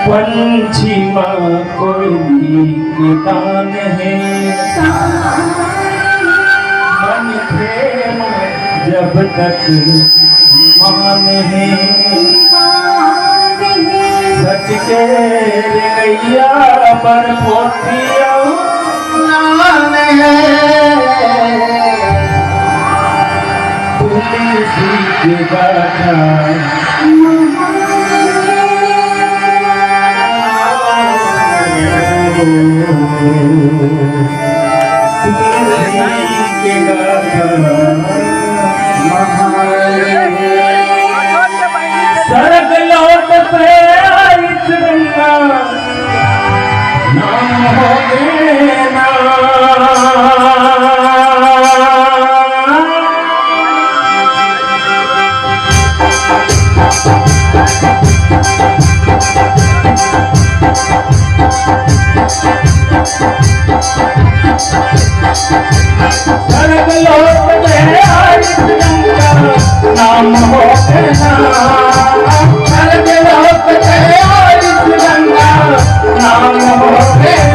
पंछी माँ कोयली के तान है, मन प्रेम जब तक मान है, सच के गैया पर पोतिया लान है, तुलसी के गाथा सरग लौट पे आई गंगा नाम हो देना, सरग लौट पे आई गंगा नाम हो देना, सरग लौट पे आई गंगा नाम हो देना।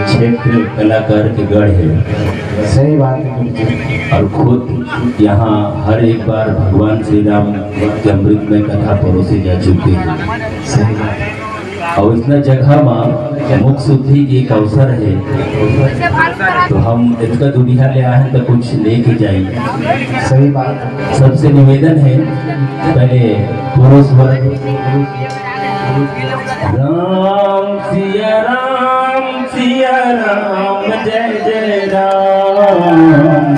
क्षेत्र कलाकार के गढ़ है, सही बात है। और खुद यहाँ हर एक बार भगवान श्री राम के अमृत में कथा परोसी जा चुकी है। सही बात है। और इतना जगह में मुख शुद्धि की एक अवसर है, तो हम इसका दुनिया ले आए हैं तो कुछ लेके जाएंगे। सही बात है। सबसे निवेदन है, पहले पुरुष वर्ग राम सिया राम जय जय राम,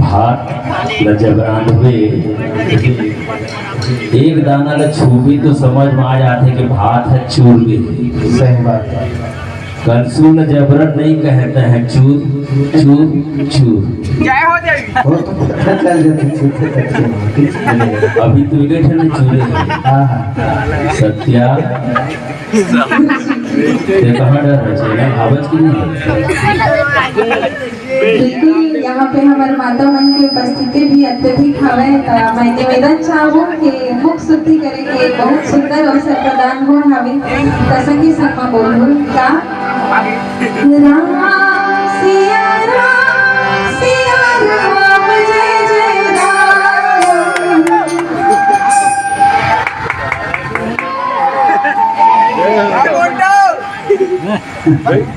भात जब रांधवे एक दाना ल छूबी तो समझ में आ जाते कि भात है चूरबी। सही बात है। कंसू न जबरन नहीं कहते हैं चूर चूर चूर। वो तो पता चल जाती अभी तो एक चूरे सत्या ते कहाँ डर है आवाज की नहीं। बिल्कुल यहाँ पे हमारे माता मन की उपस्थिति भी अत्यधिक हवे, मैं निवेदन चाहूँ कि मुख शुद्धि करे के बहुत सुंदर अवसर प्रदान हो हवे। कसंगी समा बोलूँ का राम सिया राम जय जय राम। एक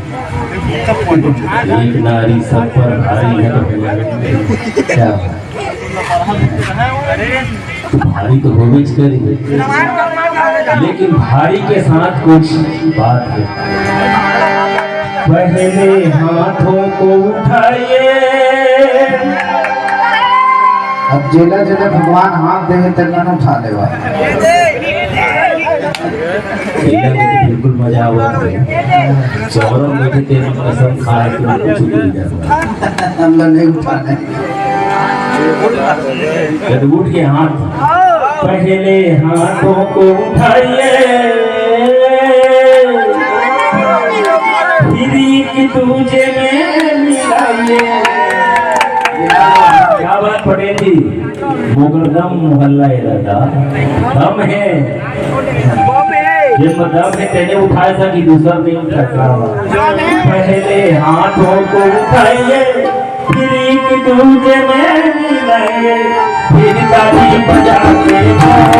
नारी सब पर भारी है तो भैया क्या तो भारी तो होवे करी, लेकिन भारी के साथ कुछ बात है। पहले हाथों को उठाइए, अब जेला जेला भगवान हाथ देंगे तेना उठा लेवा। बिल्कुल मजा हुआ। चौरों में भी तेरी कसम खाए तो कुछ नहीं जाता। हम लोग नहीं उठाने। उठ के हाथ, पहले हाथों को उठाइए, फिर एक दूजे में मिलाइए। क्या बात पड़े थी? मुगलदम मोहल्ला इलाका दम है, ये मतलब है तेने उठाया था कि दूसरा नहीं उठा सकता। पहले हाथों को उठाइए, फिर एक दूजे में मिलाइए, फिर ताली बजा के का